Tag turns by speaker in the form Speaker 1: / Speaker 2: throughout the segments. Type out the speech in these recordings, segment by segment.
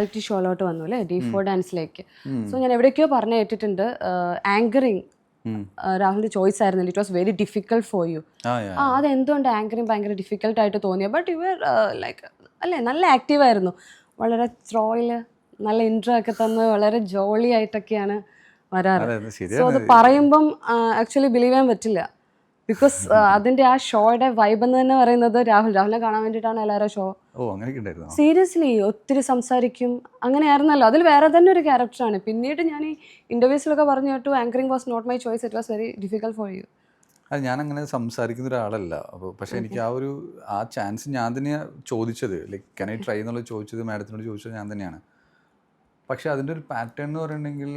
Speaker 1: Reality ഷോയിലോട്ട് വന്നു അല്ലേ, D4 ഡാൻസിലേക്ക്. So ഞാൻ എവിടേക്കോ പറഞ്ഞു കേട്ടിട്ടുണ്ട്, ആങ്കറിങ് രാഹുലിന്റെ ചോയ്സ് ആയിരുന്നില്ല. It was very difficult for U. അതെന്തുകൊണ്ട് ആങ്കറിങ് ഭയങ്കര ഡിഫിക്കൽട്ട് ആയിട്ട് തോന്നിയത്? ബട്ട് യു ആർ ലൈക്ക് അല്ലേ, നല്ല ആക്റ്റീവ് ആയിരുന്നു, വളരെ ത്രോയിൽ നല്ല ഇൻട്രോ ഒക്കെ തന്ന് വളരെ ജോളി ആയിട്ടൊക്കെയാണ് വരാറ്. സോ അത് പറയുമ്പം ആക്ച്വലി ബിലീവ് ചെയ്യാൻ പറ്റില്ല. ബിക്കോസ് അതിന്റെ ആ ഷോയുടെ വൈബ് എന്ന് തന്നെ പറയുന്നത് രാഹുലിനെ കാണാൻ വേണ്ടിയിട്ടാണ് എല്ലാവരും ഷോ. സീരിയസ്ലി ഒത്തിരി സംസാരിക്കും, അങ്ങനെയായിരുന്നല്ലോ. അതിൽ വേറെ തന്നെ ഒരു ക്യാരക്ടറാണ്. പിന്നീട് ഞാൻ ഈ ഇന്റർവ്യൂസിലൊക്കെ പറഞ്ഞു കേട്ടു, anchoring was not my choice, it was very difficult for you.
Speaker 2: അത് ഞാനങ്ങനെ സംസാരിക്കുന്ന ഒരാളല്ല. അപ്പോൾ പക്ഷേ എനിക്ക് ആ ചാൻസ് ഞാൻ തന്നെയാണ് ചോദിച്ചത്. ലൈക്ക് കൻ ഐ ട്രൈ എന്നുള്ളത് ചോദിച്ചത്, മാഡത്തിനോട് ചോദിച്ചത് ഞാൻ തന്നെയാണ്. പക്ഷേ അതിൻ്റെ ഒരു പാറ്റേൺ എന്ന് പറയുന്നുണ്ടെങ്കിൽ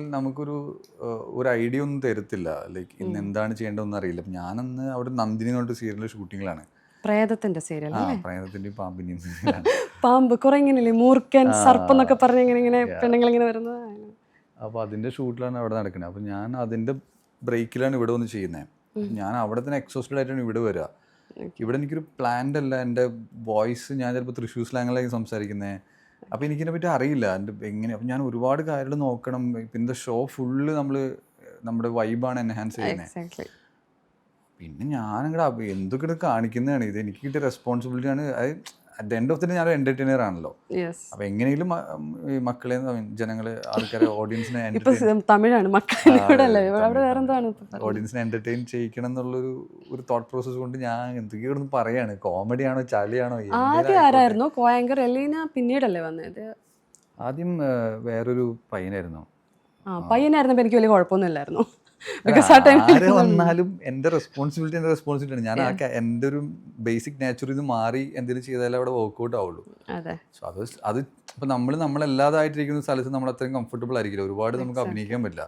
Speaker 2: ഒരു ഐഡിയ ഒന്നും തരത്തില്ല. ലൈക്ക് ഇന്ന് എന്താണ് ചെയ്യേണ്ടതെന്ന് അറിയില്ല. അപ്പം ഞാനന്ന് അവിടെ നന്ദിനി എന്ന് പറഞ്ഞിട്ട് സീരിയലിൽ ഷൂട്ടിങ്ങിലാണ്.
Speaker 1: പ്രേതത്തിന്റെ സീരിയൽ,
Speaker 2: പ്രേതത്തിൻ്റെയും പാമ്പിൻ്റെയും
Speaker 1: പാമ്പ് കുറെ ഇങ്ങനെയല്ലേ, മൂർക്കൻ സർപ്പം എന്നൊക്കെ പറഞ്ഞ് ഇങ്ങനെ പെണ്ണുങ്ങളിങ്ങനെ വരുന്നത്.
Speaker 2: അപ്പോൾ അതിൻ്റെ ഷൂട്ടിലാണ് അവിടെ നടക്കുന്നത്. അപ്പോൾ ഞാൻ അതിൻ്റെ ബ്രേക്കിലാണ് ഇവിടെ വന്ന് ചെയ്യുന്നത്. ഞാൻ അവിടെ തന്നെ എക്സോസ്റ്റഡ് ആയിട്ടാണ് ഇവിടെ വരിക. ഇവിടെ എനിക്കൊരു പ്ലാൻഡ് അല്ല. എൻ്റെ വോയിസ് ഞാൻ ചിലപ്പോൾ തൃശ്ശൂർ സ്ലാങ്ങിലായിരിക്കും സംസാരിക്കുന്നത്. അപ്പോൾ എനിക്കിതിനെ പറ്റി അറിയില്ല എങ്ങനെ. അപ്പം ഞാൻ ഒരുപാട് കാര്യങ്ങൾ നോക്കണം. പിന്നെ ഷോ ഫുള്ള് നമ്മുടെ വൈബാണ് എൻഹാൻസ് ചെയ്യുന്നത്. പിന്നെ ഞാനങ്ങടെ എന്തൊക്കെ കാണിക്കുന്നതാണ്. ഇത് എനിക്ക് കിട്ടിയ റെസ്പോൺസിബിലിറ്റിയാണ്. അത് at the end of the day ഞാനൊരു എൻ്റർടൈനർ ആണല്ലോ. അപ്പോൾ എങ്ങനെയെങ്കിലും മക്കളെ, ജനങ്ങളെ, ആൾക്കാരെ, ഓഡിയൻസിനെ ഓഡിയൻസിനെ എൻ്റർടൈൻ ചെയ്യിക്കണം എന്നുള്ളൊരു തോട്ട് പ്രോസസ് കൊണ്ട് ഞാൻ എന്തൊക്കെയോ പറയാണ്. കോമഡിയാണോ ചളിയാണോ?
Speaker 1: ആരായിരുന്നു കോ-ആങ്കർ? എലീന പിന്നീടല്ലേ വന്നത്?
Speaker 2: ആദ്യം വേറൊരു പയ്യനായിരുന്നു.
Speaker 1: പയ്യനായിരുന്നപ്പോൾ എനിക്ക് വലിയ കുഴപ്പമൊന്നുമില്ലായിരുന്നു.
Speaker 2: ആര് വന്നാലും എൻ്റെ റെസ്പോൺസിബിലിറ്റിയാണ്. ഞാൻ എൻ്റെ ഒരു ബേസിക് നാച്ചുറിൽ നിന്ന് മാറി എന്തെങ്കിലും ചെയ്താലേ അവിടെ വർക്ക്ഔട്ട് ആവുള്ളൂ. സോ അത് ഇപ്പം നമ്മളല്ലാതായിട്ടിരിക്കുന്ന സ്ഥലത്ത് നമ്മൾ അത്രയും കംഫർട്ടബിൾ ആയിരിക്കില്ല. ഒരുപാട് നമുക്ക് അഭിനയിക്കാൻ പറ്റില്ല.